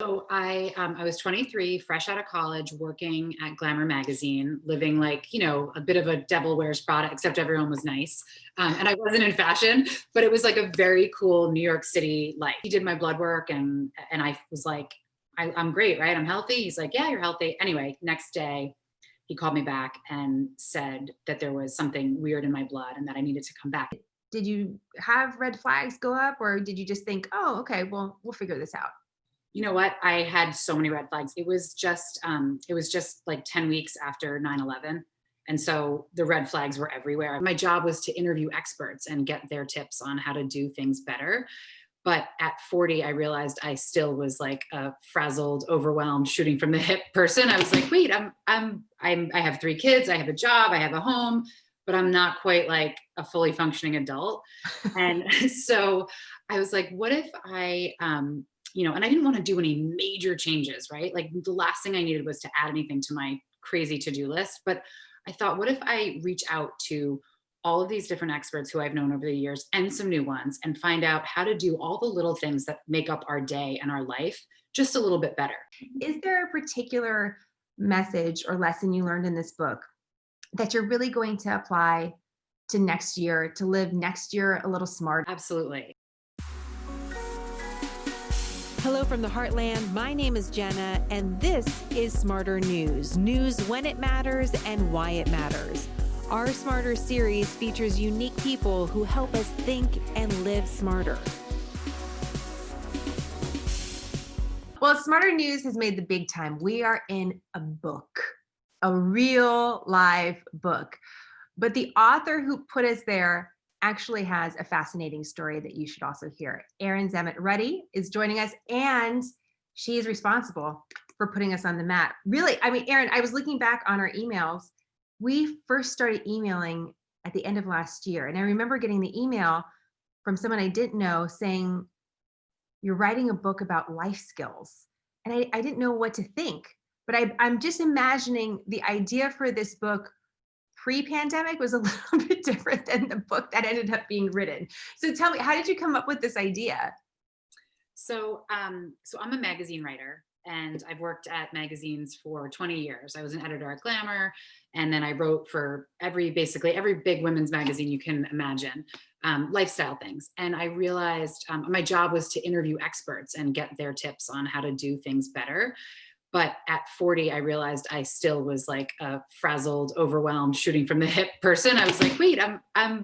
So I was 23, fresh out of college, working at Glamour magazine, living like, a bit of a Devil Wears Prada, except everyone was nice. And I wasn't in fashion, but it was like a very cool New York City life. He did my blood work and I was like, I'm great, right? I'm healthy. He's like, yeah, you're healthy. Anyway, next day he called me back and said that there was something weird in my blood and that I needed to come back. Did you have red flags go up, or did you just think, oh, okay, well, we'll figure this out? You know what? I had so many red flags. It was just like 10 weeks after 9/11. And so the red flags were everywhere. My job was to interview experts and get their tips on how to do things better. But at 40, I realized I still was like a frazzled, overwhelmed, shooting from the hip person. I was like, wait, I have three kids, I have a job, I have a home, but I'm not quite like a fully functioning adult. And so I was like, what if and I didn't want to do any major changes, right? Like the last thing I needed was to add anything to my crazy to-do list. But I thought, what if I reach out to all of these different experts who I've known over the years and some new ones and find out how to do all the little things that make up our day and our life just a little bit better. Is there a particular message or lesson you learned in this book that you're really going to apply to next year, to live next year a little smarter? Absolutely. Hello from the Heartland. My name is Jenna, and this is SmartHER News. News when it matters and why it matters. Our SmartHER series features unique people who help us think and live smarter. Well, SmartHER News has made the big time. We are in a book, a real live book. But the author who put us there actually has a fascinating story that you should also hear. Erin Ruddy is joining us, and she is responsible for putting us on the map. Really, I mean, Erin, I was looking back on our emails. We first started emailing at the end of last year, and I remember getting the email from someone I didn't know saying, you're writing a book about life skills. And I didn't know what to think, but I'm just imagining the idea for this book pre-pandemic was a little bit different than the book that ended up being written. So tell me, how did you come up with this idea? So I'm a magazine writer, and I've worked at magazines for 20 years. I was an editor at Glamour, and then I wrote for basically every big women's magazine you can imagine, lifestyle things. And I realized my job was to interview experts and get their tips on how to do things better. But at 40, I realized I still was like a frazzled, overwhelmed, shooting from the hip person. I was like, wait, I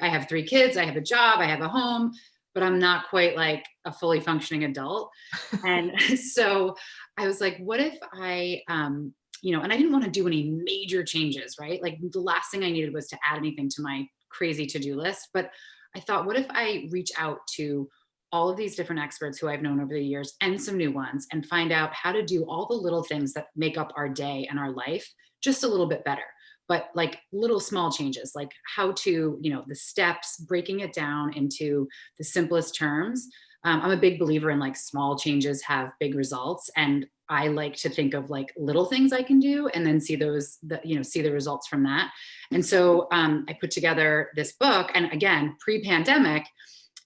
have three kids, I have a job, I have a home, but I'm not quite like a fully functioning adult. And so I was like, what if and I didn't want to do any major changes, right? Like the last thing I needed was to add anything to my crazy to-do list. But I thought, what if I reach out to all of these different experts who I've known over the years and some new ones and find out how to do all the little things that make up our day and our life just a little bit better. But like little small changes, like how to, the steps, breaking it down into the simplest terms. I'm a big believer in like small changes have big results. And I like to think of like little things I can do and then see see the results from that. And so I put together this book, and again, pre-pandemic,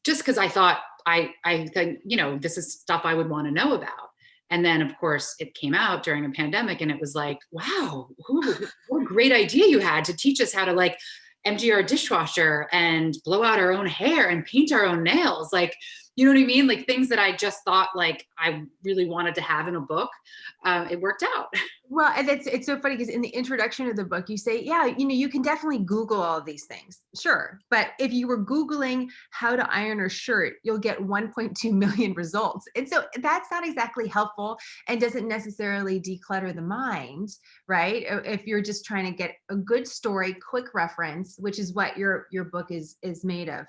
just because I thought I think, this is stuff I would want to know about. And then of course it came out during a pandemic, and it was like, wow, what a great idea you had to teach us how to like empty our dishwasher and blow out our own hair and paint our own nails. Like, you know what I mean? Like things that I just thought like I really wanted to have in a book. It worked out. Well, and it's so funny because in the introduction of the book, you say, yeah, you can definitely Google all of these things. Sure. But if you were Googling how to iron a shirt, you'll get 1.2 million results. And so that's not exactly helpful and doesn't necessarily declutter the mind, right? If you're just trying to get a good story, quick reference, which is what your book is made of.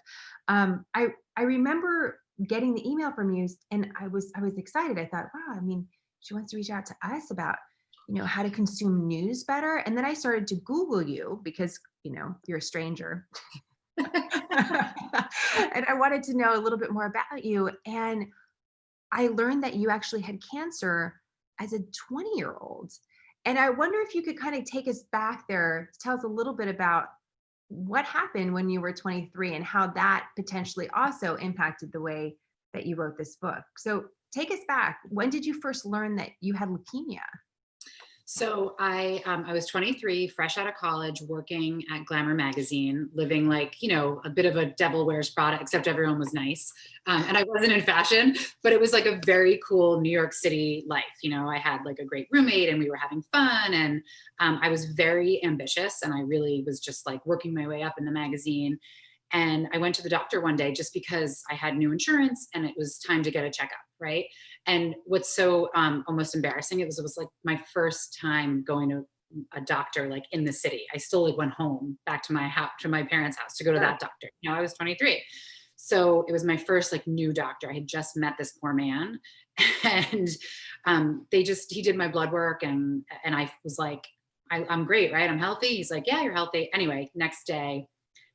I remember getting the email from you, and I was excited. I thought, wow, I mean, she wants to reach out to us about how to consume news better. And then I started to Google you because you're a stranger. And I wanted to know a little bit more about you. And I learned that you actually had cancer as a 20-year-old. And I wonder if you could kind of take us back there to tell us a little bit about what happened when you were 23 and how that potentially also impacted the way that you wrote this book. So take us back. When did you first learn that you had leukemia? So I was 23, fresh out of college, working at Glamour magazine, living like, a bit of a Devil Wears Prada, except everyone was nice. And I wasn't in fashion, but it was like a very cool New York City life. I had like a great roommate and we were having fun. And I was very ambitious and I really was just like working my way up in the magazine. And I went to the doctor one day just because I had new insurance and it was time to get a checkup, right? And what's so almost embarrassing, it was like my first time going to a doctor like in the city. I still like went home back to my house, to my parents' house to go to that doctor. I was 23. So it was my first like new doctor. I had just met this poor man and he did my blood work and I was like, I'm great, right? I'm healthy. He's like, yeah, you're healthy. Anyway, next day,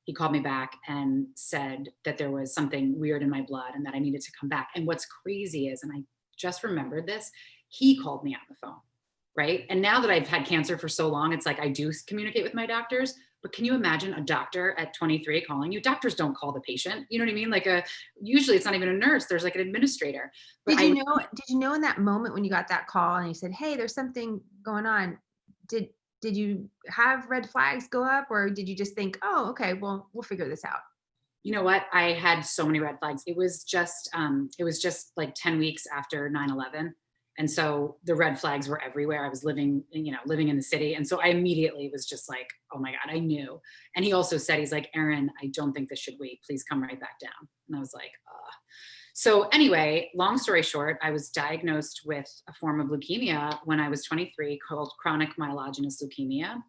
he called me back and said that there was something weird in my blood and that I needed to come back. And what's crazy is, and I just remembered this, he called me on the phone, right? And now that I've had cancer for so long, it's like I do communicate with my doctors, but can you imagine a doctor at 23 calling you? Doctors don't call the patient. You know what I mean? Like usually it's not even a nurse, there's like an administrator. But did you know in that moment when you got that call and you said, hey, there's something going on, did you have red flags go up or did you just think, oh, okay, well, we'll figure this out? You know what? I had so many red flags. It was just like 10 weeks after 9/11. And so the red flags were everywhere. I was living in the city. And so I immediately was just like, oh my God, I knew. And he also said, he's like, Erin, I don't think this should wait. Please come right back down. And I was like, So anyway, long story short, I was diagnosed with a form of leukemia when I was 23 called chronic myelogenous leukemia.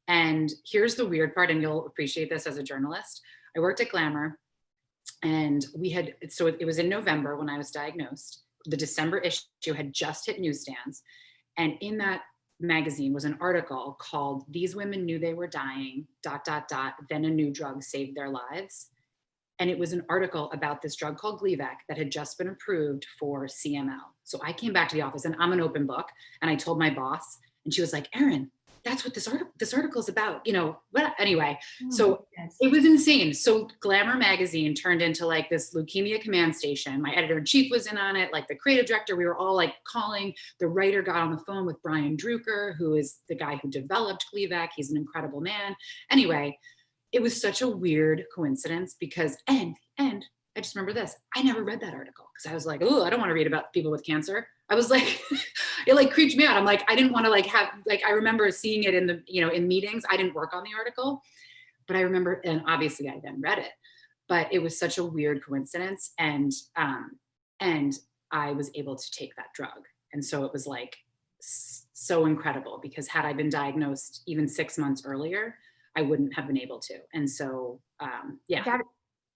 And here's the weird part, and you'll appreciate this as a journalist. I worked at Glamour and it was in November when I was diagnosed. The December issue had just hit newsstands. And in that magazine was an article called "These Women Knew They Were Dying, ... Then a New Drug Saved Their Lives." And it was an article about this drug called Gleevec that had just been approved for CML. So I came back to the office and I'm an open book. And I told my boss and she was like, Erin, that's what this article is about. Anyway, so yes. It was insane. So Glamour magazine turned into like this leukemia command station. My editor-in-chief was in on it, like the creative director, we were all like calling. The writer got on the phone with Brian Drucker, who is the guy who developed Gleevec. He's an incredible man. Anyway, it was such a weird coincidence because, and I just remember this, I never read that article because I was like, oh, I don't want to read about people with cancer. I was like, it like creeped me out. I'm like, I didn't want to like have, like, I remember seeing it in the, in meetings. I didn't work on the article, but I remember, and obviously I then read it, but it was such a weird coincidence. And I was able to take that drug. And so it was like so incredible because had I been diagnosed even 6 months earlier, I wouldn't have been able to. And so, yeah.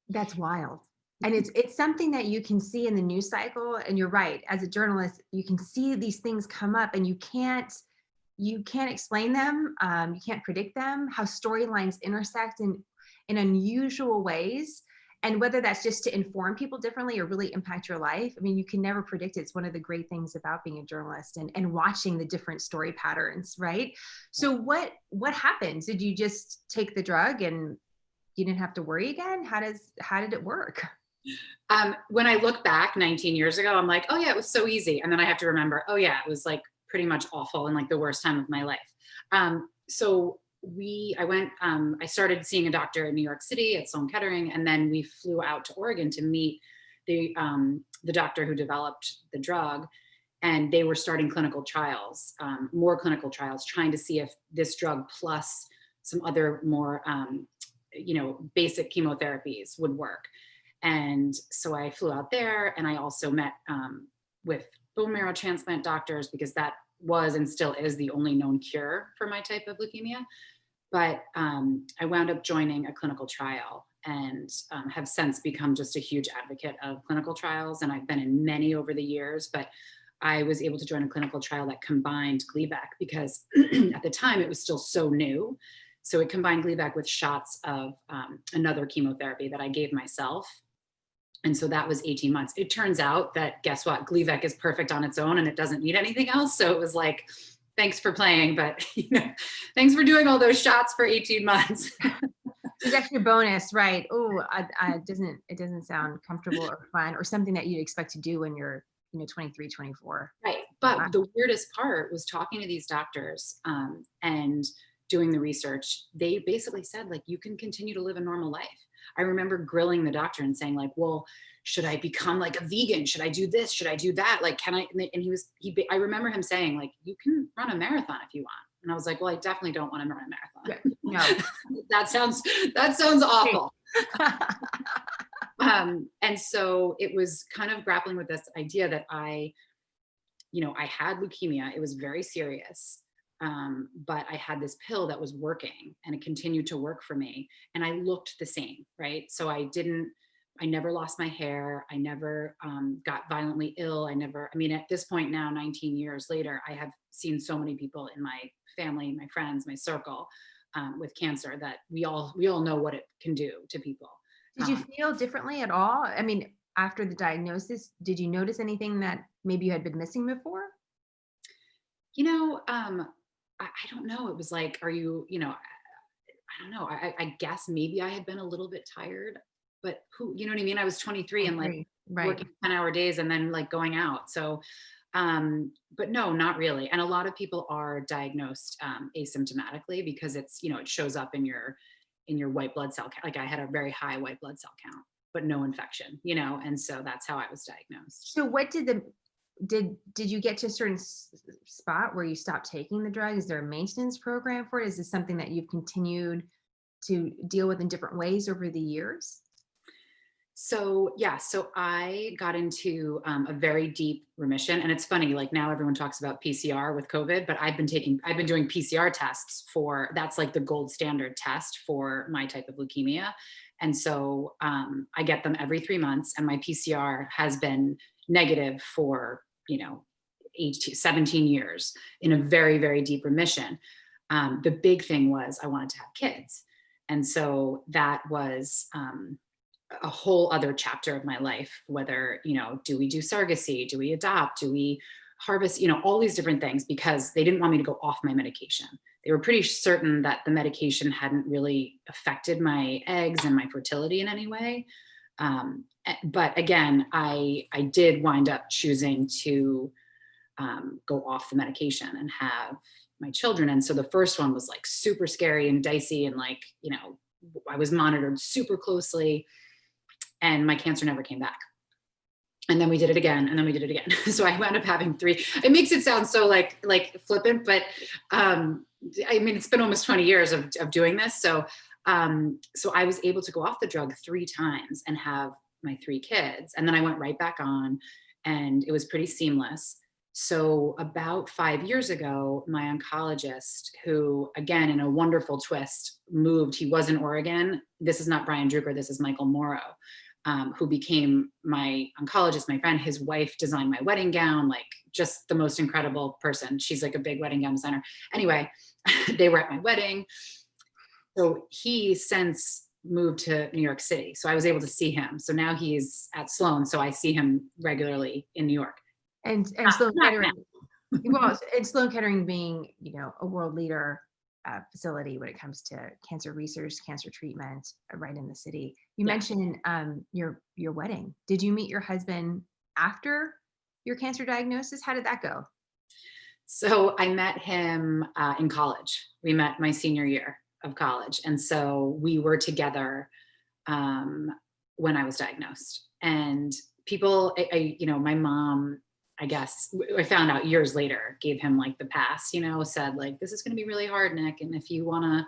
That's wild. And it's something that you can see in the news cycle. And you're right, as a journalist, you can see these things come up and you can't explain them. You can't predict them, how storylines intersect in unusual ways. And whether that's just to inform people differently or really impact your life. I mean, you can never predict it. It's one of the great things about being a journalist and watching the different story patterns, right? So what happens? Did you just take the drug and you didn't have to worry again? How did it work? When I look back 19 years ago, I'm like, oh yeah, it was so easy. And then I have to remember, oh yeah, it was like pretty much awful and like the worst time of my life. I started seeing a doctor in New York City at Sloan Kettering, and then we flew out to Oregon to meet the doctor who developed the drug, and they were starting clinical trials, more clinical trials, trying to see if this drug plus some other more, basic chemotherapies would work. And so I flew out there, and I also met with bone marrow transplant doctors because that was and still is the only known cure for my type of leukemia. But I wound up joining a clinical trial and have since become just a huge advocate of clinical trials. And I've been in many over the years, but I was able to join a clinical trial that combined Gleevec because at the time it was still so new. So it combined Gleevec with shots of another chemotherapy that I gave myself. And so that was 18 months. It turns out that, guess what? Gleevec is perfect on its own and it doesn't need anything else. So it was like, thanks for playing, but thanks for doing all those shots for 18 months. It's extra bonus, right? Oh, it doesn't sound comfortable or fun or something that you'd expect to do when you're, 23, 24. Right. But Wow. the weirdest part was talking to these doctors and doing the research. They basically said, like, you can continue to live a normal life. I remember grilling the doctor and saying, like, well, should I become like a vegan? Should I do this? Should I do that? Like, can I? And I remember him saying, like, you can run a marathon if you want. And I was like, well, I definitely don't want to run a marathon. No. that sounds awful. And so it was kind of grappling with this idea that I had leukemia. It was very serious. But I had this pill that was working and it continued to work for me. And I looked the same, right? So I never lost my hair. I never got violently ill. At this point now, 19 years later, I have seen so many people in my family, my friends, my circle with cancer that we all know what it can do to people. Did you feel differently at all? I mean, after the diagnosis, did you notice anything that maybe you had been missing before? I don't know. It was like, I don't know. I guess maybe I had been a little bit tired, but you know what I mean? I was 23 and like working 10-hour days and then like going out. So, but no, not really. And a lot of people are diagnosed asymptomatically because it's, it shows up in your white blood cell count. Like I had a very high white blood cell count, but no infection, and so that's how I was diagnosed. So what did you get to a certain spot where you stopped taking the drug? Is there a maintenance program for it? Is this something that you've continued to deal with in different ways over the years? So I got into a very deep remission, and it's funny, like now everyone talks about PCR with COVID, but I've been doing PCR tests that's like the gold standard test for my type of leukemia. And so I get them every 3 months, and my PCR has been negative for 17 years in a very, very deep remission. The big thing was I wanted to have kids, and so that was a whole other chapter of my life. Whether do we do surrogacy, do we adopt, do we harvest, all these different things, because they didn't want me to go off my medication. They were pretty certain that the medication hadn't really affected my eggs and my fertility in any way. But again, I did wind up choosing to go off the medication and have my children. And so the first one was like super scary and dicey, and like, I was monitored super closely, and my cancer never came back. And then we did it again, and then we did it again. So I wound up having 3. It makes it sound so like flippant, but it's been almost 20 years of doing this. So I was able to go off the drug 3 times and have my 3 kids. And then I went right back on, and it was pretty seamless. So about 5 years ago, my oncologist, who again, in a wonderful twist, moved, he was in Oregon. This is not Brian Drucker, this is Michael Morrow, who became my oncologist, my friend. His wife designed my wedding gown, like just the most incredible person. She's like a big wedding gown designer. Anyway, they were at my wedding. So he since moved to New York City. So I was able to see him. So now he's at Sloan. So I see him regularly in New York. And Sloan Kettering, and Sloan Kettering being, a world leader facility when it comes to cancer research, cancer treatment, right in the city. You mentioned your wedding. Did you meet your husband after your cancer diagnosis? How did that go? So I met him in college. We met my senior year of college. And so we were together when I was diagnosed. And people, my mom, I guess I found out years later, gave him like the pass, said like, this is going to be really hard, Nick. And if you want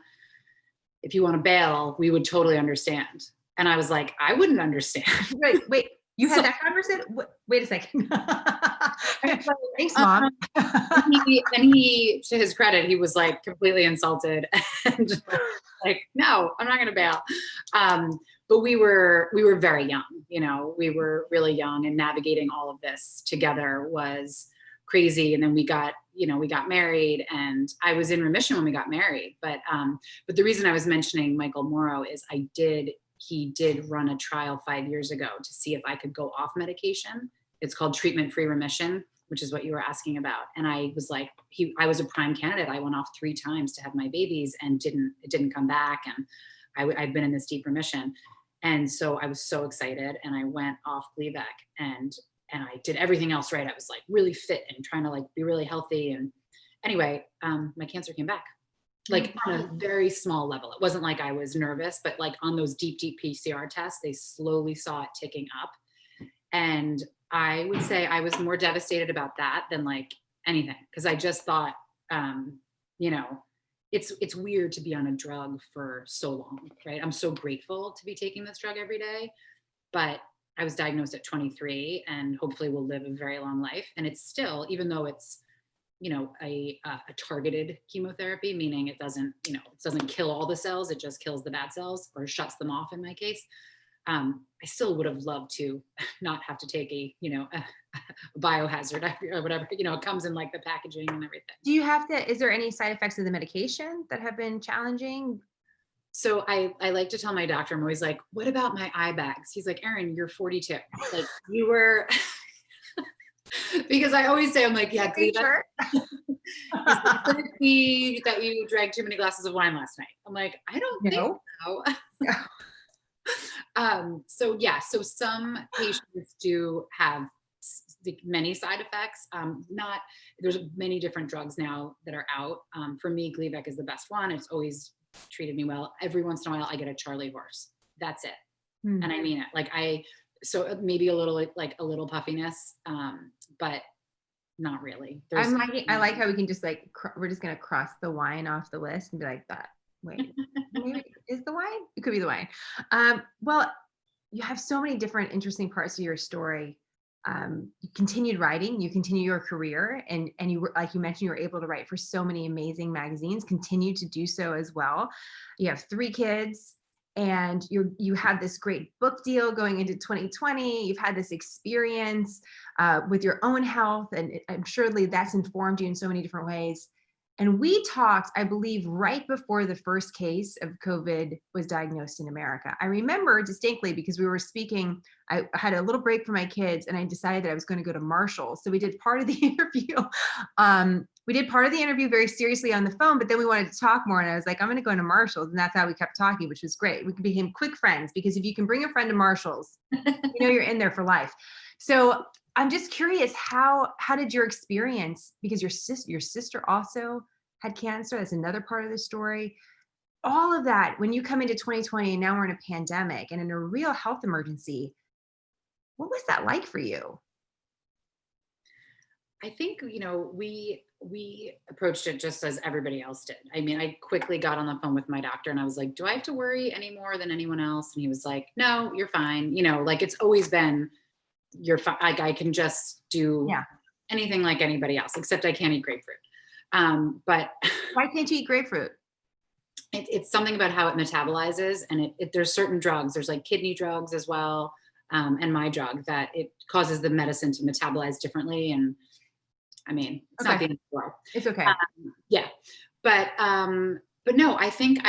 to bail, we would totally understand. And I was like, I wouldn't understand. Wait, you had that conversation? Wait a second. Thanks, Mom. And he, to his credit, he was like completely insulted and like, no, I'm not going to bail. But we were very young, we were really young, and navigating all of this together was crazy. And then we got married, and I was in remission when we got married. But the reason I was mentioning Michael Morrow is he did run a trial 5 years ago to see if I could go off medication. It's called treatment-free remission, which is what you were asking about. And I was like, I was a prime candidate. I went off 3 times to have my babies and it didn't come back. And I'd been in this deep remission. And so I was so excited, and I went off Gleevec, and and I did everything else right. I was like really fit and trying to like be really healthy. And anyway, my cancer came back, like on a very small level. It wasn't like I was nervous, but like on those deep PCR tests, they slowly saw it ticking up. And I would say I was more devastated about that than like anything. Cause I just thought, you know, it's weird to be on a drug for so long, right? I'm so grateful to be taking this drug every day, but I was diagnosed at 23 and hopefully will live a very long life. And it's still, even though it's, you know, a targeted chemotherapy, meaning it doesn't kill all the cells, it just kills the bad cells or shuts them off in my case. I still would have loved to not have to take a biohazard or whatever, it comes in like the packaging and everything. Is there any side effects of the medication that have been challenging? So I like to tell my doctor, I'm always like, what about my eye bags? He's like, Erin, you're 42. Like you were, because I always say, I'm like, yeah, Sure. Could it be that you drank too many glasses of wine last night? I'm like, I don't think so. So some patients do have many side effects. There's many different drugs now that are out. For me, Gleevec is the best one. It's always treated me well. Every once in a while I get a Charlie horse. That's it. And I mean it. Like so maybe a little puffiness, but not really. I like how we can just like, we're just going to cross the wine off the list and be like that. Wait, maybe is the wine? It could be the wine. Well, you have so many different interesting parts of your story. You continued writing, you continue your career, and you were, like you mentioned, you were able to write for so many amazing magazines, continue to do so as well. You have 3 kids, and you had this great book deal going into 2020. You've had this experience with your own health, and I'm surely that's informed you in so many different ways. And we talked, I believe, right before the first case of COVID was diagnosed in America. I remember distinctly because we were speaking, I had a little break for my kids and I decided that I was going to go to Marshall's. So we did part of the interview. We did part of the interview very seriously on the phone, but then we wanted to talk more. And I was like, I'm going to go into Marshall's. And that's how we kept talking, which was great. We became quick friends because if you can bring a friend to Marshall's, you're in there for life. So I'm just curious, how did your experience, because your sister also had cancer, that's another part of the story. All of that, when you come into 2020 and now we're in a pandemic and in a real health emergency, what was that like for you? I think, we approached it just as everybody else did. I mean, I quickly got on the phone with my doctor and I was like, do I have to worry any more than anyone else? And he was like, no, you're fine. Like it's always been, you're fine. Like I can just do anything like anybody else, except I can't eat grapefruit. But why can't you eat grapefruit? It's something about how it metabolizes, and there's certain drugs, there's like kidney drugs as well. And my drug that it causes the medicine to metabolize differently. And I mean, it's not the end of the world. It's okay. But no, I think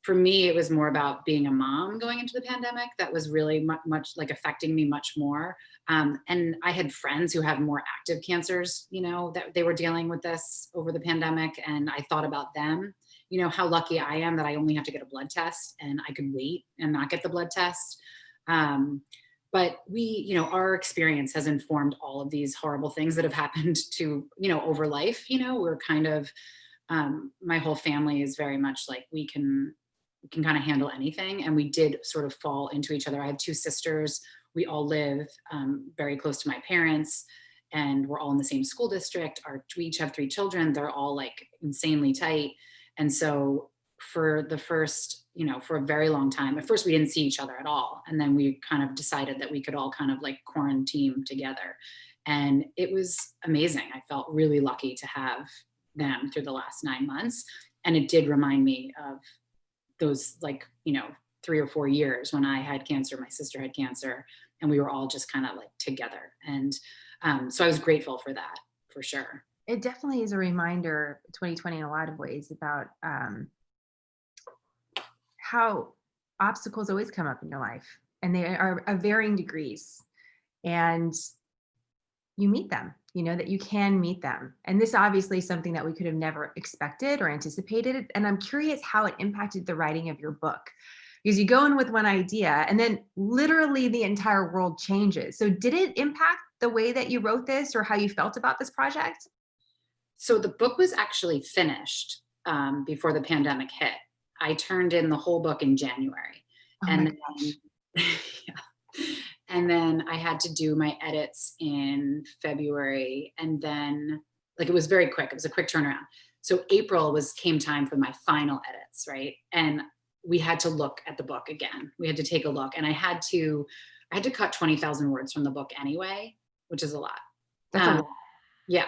for me, it was more about being a mom going into the pandemic. That was really much like affecting me much more. And I had friends who have more active cancers, that they were dealing with this over the pandemic. And I thought about them, how lucky I am that I only have to get a blood test and I could wait and not get the blood test. But our experience has informed all of these horrible things that have happened to, over life. We're kind of, my whole family is very much like we can kind of handle anything. And we did sort of fall into each other. I have 2 sisters. We all live very close to my parents, and we're all in the same school district. We each have 3 children. They're all like insanely tight. And so for the first, for a very long time, at first we didn't see each other at all. And then we kind of decided that we could all kind of like quarantine together. And it was amazing. I felt really lucky to have them through the last 9 months. And it did remind me of those 3 or 4 years when I had cancer, my sister had cancer, and we were all just kind of like together. And so I was grateful for that, for sure. It definitely is a reminder, 2020 in a lot of ways, about how obstacles always come up in your life, and they are of varying degrees, and you meet them, that you can meet them. And this obviously is something that we could have never expected or anticipated. And I'm curious how it impacted the writing of your book, because you go in with one idea and then literally the entire world changes. So did it impact the way that you wrote this or how you felt about this project? So the book was actually finished before the pandemic hit. I turned in the whole book in January. Oh my And gosh. yeah. And then I had to do my edits in February. And then like it was very quick. It was a quick turnaround. So April came time for my final edits, right? And we had to look at the book again. We had to take a look. And I had to cut 20,000 words from the book anyway, which is a lot. That's a lot. Yeah.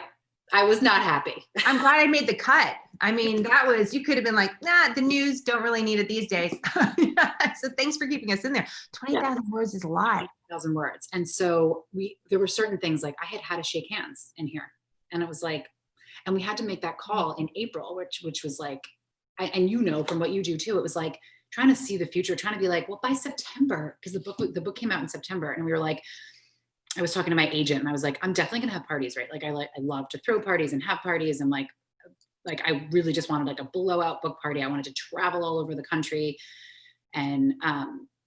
I was not happy. I'm glad I made the cut. I mean, you could have been like, nah, the news don't really need it these days. So thanks for keeping us in there. 20,000 words is a lot. 20,000 words. And so there were certain things like I had to shake hands in here. And it was like, and we had to make that call in April, which was like, and you know, from what you do too, it was like trying to see the future, trying to be like, well, by September, because the book came out in September, and we were like, I was talking to my agent and I was like, I'm definitely gonna have parties, right? Like I love to throw parties and have parties. And like I really just wanted like a blowout book party. I wanted to travel all over the country. And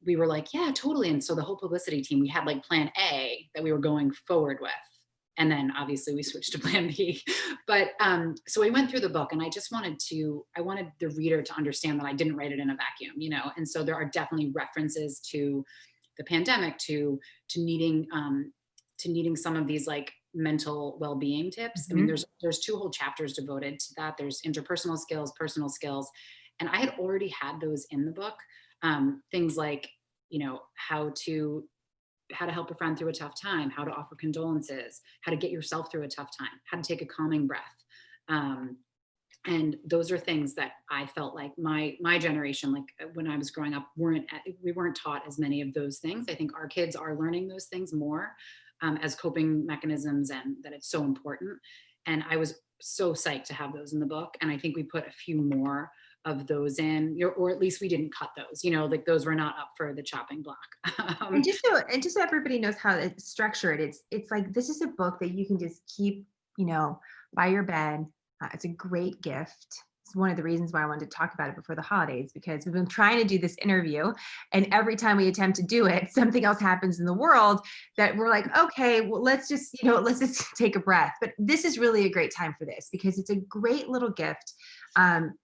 we were like, yeah, totally. And so the whole publicity team, we had like plan A that we were going forward with. And then obviously we switched to plan B. But so we went through the book, and I wanted the reader to understand that I didn't write it in a vacuum, you know? And so there are definitely references to the pandemic, to needing some of these like mental well-being tips. I mean, there's 2 whole chapters devoted to that. There's interpersonal skills, personal skills. And I had already had those in the book. Things like, you know, how to help a friend through a tough time, how to offer condolences, how to get yourself through a tough time, how to take a calming breath. And those are things that I felt like my generation, like when I was growing up, we weren't taught as many of those things. I think our kids are learning those things more as coping mechanisms, and that it's so important. And I was so psyched to have those in the book. And I think we put a few more of those in, or at least we didn't cut those, you know, like those were not up for the chopping block. And just so everybody knows how it's structured, it's like, this is a book that you can just keep, you know, by your bed. It's a great gift. It's one of the reasons why I wanted to talk about it before the holidays, because we've been trying to do this interview, and every time we attempt to do it, something else happens in the world that we're like, okay, well, let's just take a breath. But this is really a great time for this, because it's a great little gift.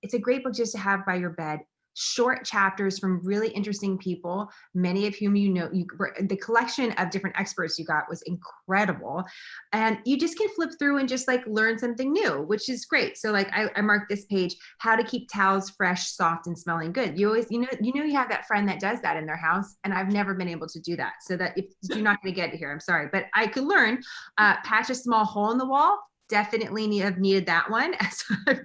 It's a great book just to have by your bed. Short chapters from really interesting people, many of whom the collection of different experts you got was incredible, and you just can flip through and just like learn something new, which is great. So like I marked this page, how to keep towels fresh, soft, and smelling good. You always, you have that friend that does that in their house, and I've never been able to do that. So that if you're not going to get it here, I'm sorry, but I could learn. Patch a small hole in the wall. Definitely have needed that one as I've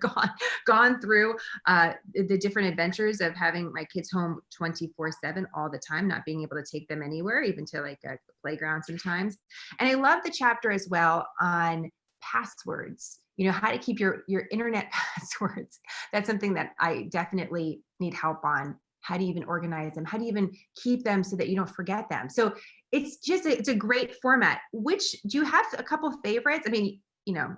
gone through the different adventures of having my kids home 24/7 all the time, not being able to take them anywhere, even to like a playground sometimes. And I love the chapter as well on passwords, you know, how to keep your internet passwords. That's something that I definitely need help on. How do you even organize them? How do you even keep them so that you don't forget them? So it's a great format. Do you have a couple of favorites? I mean, you know,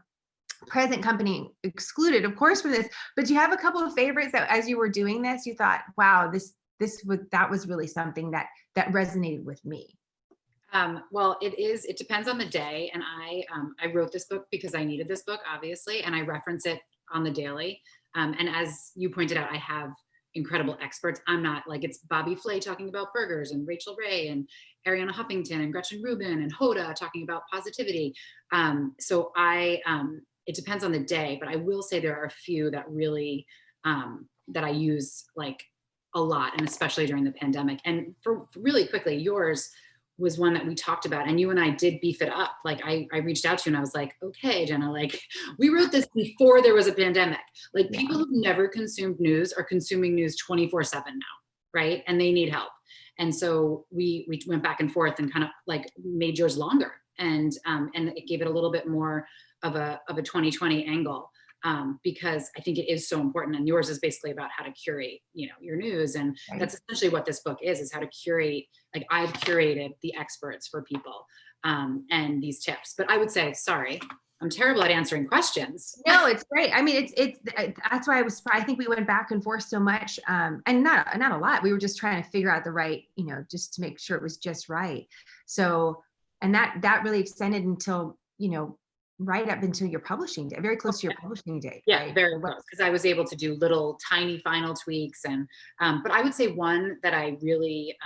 present company excluded, of course, from this, but do you have a couple of favorites that as you were doing this, you thought, wow, that was really something that resonated with me? Well, it depends on the day. And I wrote this book because I needed this book, obviously, and I reference it on the daily. And as you pointed out, I have incredible experts. I'm not like, it's Bobby Flay talking about burgers, and Rachel Ray, and Ariana Huffington, and Gretchen Rubin, and Hoda talking about positivity. So it depends on the day, but I will say there are a few that really, that I use like a lot, and especially during the pandemic. And for really quickly, yours was one that we talked about, and you and I did beef it up. Like I reached out to you and I was like, okay, Jenna, like we wrote this before there was a pandemic. Like people who've never consumed news are consuming news 24/7 now, right? And they need help. And so we went back and forth and kind of like made yours longer, and it gave it a little bit more of a 2020 angle, because I think it is so important. And yours is basically about how to curate, you know, your news. And that's essentially what this book is how to curate. Like I've curated the experts for people, and these tips. But I would say, sorry, I'm terrible at answering questions. No, it's great. I mean, that's why I think we went back and forth so much, and not a lot. We were just trying to figure out the right, just to make sure it was just right. So, and that really extended until, right up until your publishing day, very close to your publishing date. Yeah, right? very close, because I was able to do little tiny final tweaks. And but I would say one that I really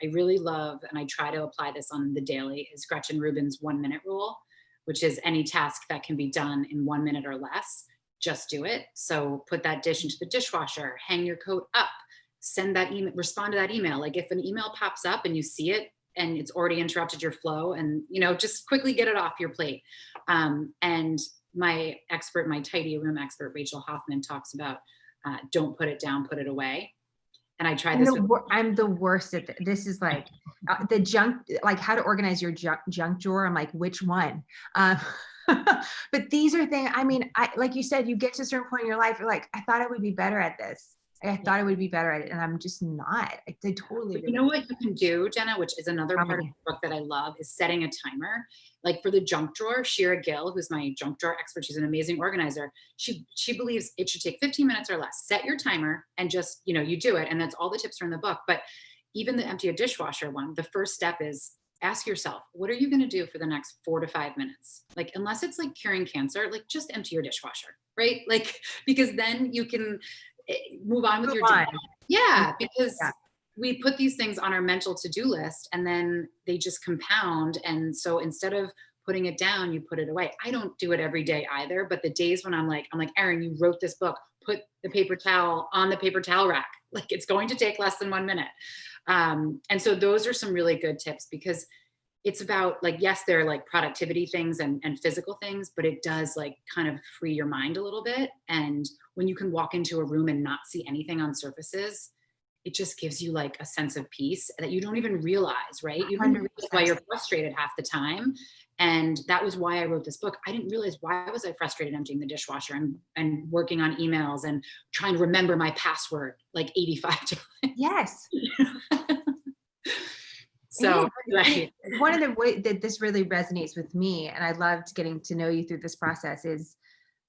love, and I try to apply this on the daily, is Gretchen Rubin's 1 minute rule, which is any task that can be done in 1 minute or less, just do it. So put that dish into the dishwasher, hang your coat up, send that email, respond to that email. Like if an email pops up and you see it and it's already interrupted your flow, and just quickly get it off your plate. And my tidy room expert, Rachel Hoffman, talks about don't put it down, put it away. And I tried this. I'm the worst at this. This is like the junk, like how to organize your junk drawer. I'm like, which one? But these are things, I mean, like you said, you get to a certain point in your life, you're like, I thought I would be better at this. I thought I would be better at it, and I'm just not. They totally. You know what you can do, Jenna, which is another part of the book that I love, is setting a timer. Like for the junk drawer, Shira Gill, who's my junk drawer expert, she's an amazing organizer. She believes it should take 15 minutes or less. Set your timer and just, you do it. And that's all the tips are in the book. But even the empty a dishwasher one, the first step is ask yourself, what are you going to do for the next 4 to 5 minutes? Like, unless it's like curing cancer, like just empty your dishwasher, right? Like, because then you can move on with your day. Yeah, because we put these things on our mental to-do list and then they just compound. And so instead of putting it down, you put it away. I don't do it every day either, but the days when I'm like, Erin, you wrote this book, put the paper towel on the paper towel rack. Like it's going to take less than 1 minute. And so those are some really good tips, because it's about like, yes, there are like productivity things and physical things, but it does like kind of free your mind a little bit. And when you can walk into a room and not see anything on surfaces, it just gives you like a sense of peace that you don't even realize, right? You don't realize why you're frustrated half the time. And that was why I wrote this book. I didn't realize why was I frustrated emptying the dishwasher and working on emails and trying to remember my password like 85 times. Yes. So right. One of the ways that this really resonates with me, and I loved getting to know you through this process, is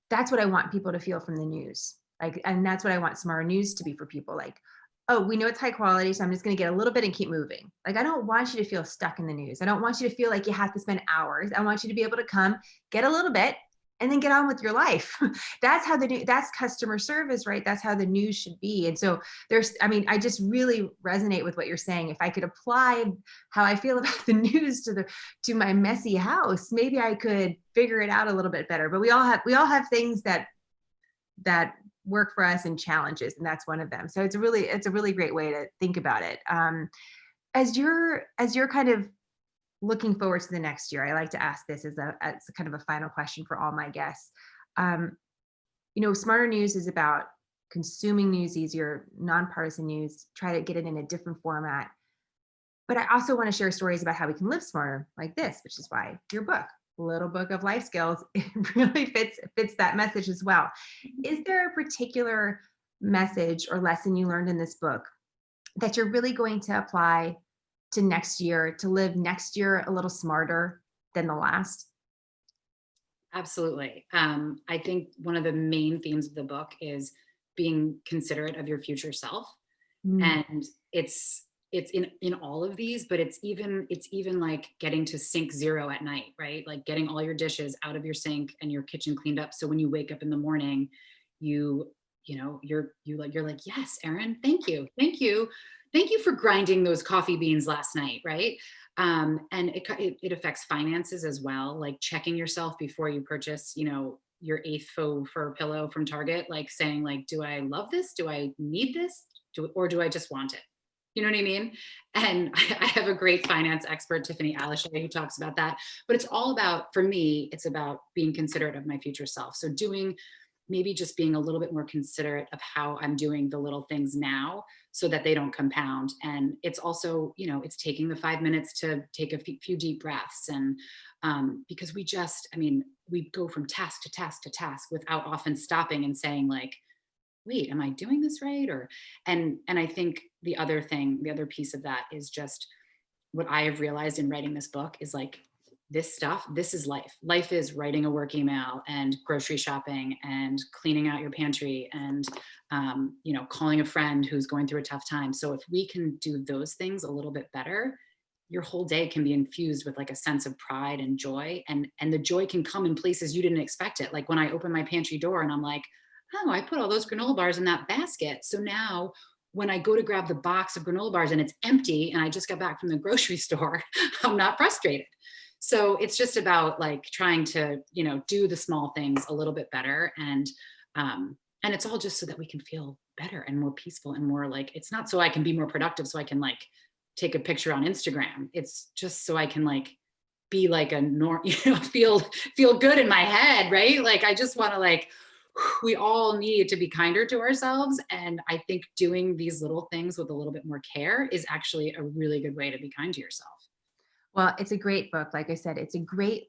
that's what I want people to feel from the news. Like, and that's what I want SmartHER News to be for people. Like, oh, we know it's high quality, so I'm just going to get a little bit and keep moving. Like, I don't want you to feel stuck in the news. I don't want you to feel like you have to spend hours. I want you to be able to come, get a little bit, and then get on with your life. That's that's customer service, right? That's how the news should be. And so I just really resonate with what you're saying. If I could apply how I feel about the news to my messy house, maybe I could figure it out a little bit better. But we all have things that work for us and challenges, and that's one of them. So it's a really great way to think about it. As you're kind of looking forward to the next year, I like to ask this as a kind of a final question for all my guests. SmartHER News is about consuming news easier, nonpartisan news, try to get it in a different format. But I also want to share stories about how we can live smarter, like this, which is why your book, Little Book of Life Skills, it really fits that message as well. Is there a particular message or lesson you learned in this book that you're really going to apply to next year, to live next year a little smarter than the last? Absolutely. I think one of the main themes of the book is being considerate of your future self. And it's in all of these, but it's even like getting to sink zero at night, right? Like getting all your dishes out of your sink and your kitchen cleaned up. So when you wake up in the morning, you're like, yes, Erin, thank you for grinding those coffee beans last night, right? And it affects finances as well, like checking yourself before you purchase, your 8th faux fur pillow from Target, like saying like, do I love this? Do I need this? Or do I just want it? You know what I mean? And I have a great finance expert, Tiffany Alishay, who talks about that. But it's all about, for me, it's about being considerate of my future self. So maybe just being a little bit more considerate of how I'm doing the little things now so that they don't compound. And it's also, it's taking the 5 minutes to take a few deep breaths. And because we go from task to task to task without often stopping and saying like, wait, am I doing this right? And I think the other piece of that is just what I have realized in writing this book is like, this stuff, this is life. Life is writing a work email and grocery shopping and cleaning out your pantry and, calling a friend who's going through a tough time. So if we can do those things a little bit better, your whole day can be infused with like a sense of pride and joy. And the joy can come in places you didn't expect it. Like when I open my pantry door and I'm like, oh, I put all those granola bars in that basket. So now when I go to grab the box of granola bars and it's empty and I just got back from the grocery store, I'm not frustrated. So it's just about like trying to, do the small things a little bit better. And it's all just so that we can feel better and more peaceful and more like, it's not so I can be more productive so I can like take a picture on Instagram. It's just so I can like be like feel good in my head, right? Like I just want to like, we all need to be kinder to ourselves. And I think doing these little things with a little bit more care is actually a really good way to be kind to yourself. Well, it's a great book. Like I said, it's a great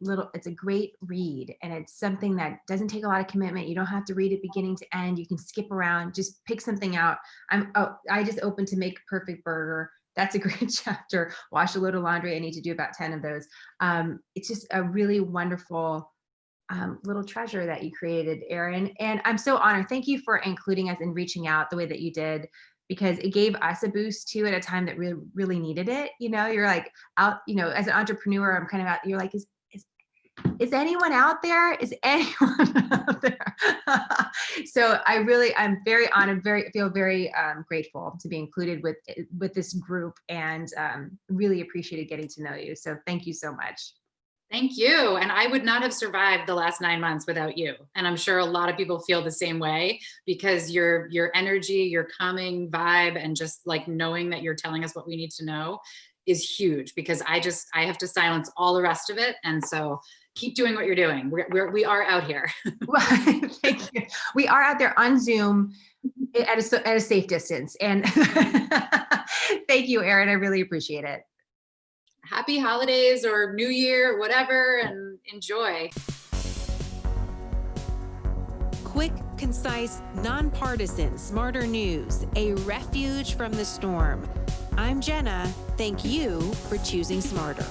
read, and it's something that doesn't take a lot of commitment. You don't have to read it beginning to end. You can skip around, just pick something out. I just opened To Make a Perfect Burger. That's a great chapter. Wash a load of laundry. I need to do about 10 of those. It's just a really wonderful little treasure that you created, Erin. And I'm so honored. Thank you for including us and reaching out the way that you did, because it gave us a boost too at a time that really, really needed it. You're like out, as an entrepreneur, I'm kind of out, you're like, is anyone out there? Is anyone out there? So I'm very honored, feel very grateful to be included with this group, and really appreciated getting to know you. So thank you so much. Thank you. And I would not have survived the last 9 months without you. And I'm sure a lot of people feel the same way, because your energy, your calming vibe, and just like knowing that you're telling us what we need to know is huge, because I have to silence all the rest of it. And so keep doing what you're doing. We are out here. Well, thank you. We are out there on Zoom at a safe distance. And thank you, Erin. I really appreciate it. Happy holidays or New Year, whatever, and enjoy. Quick, concise, nonpartisan, smarter news, a refuge from the storm. I'm Jenna. Thank you for choosing Smarter.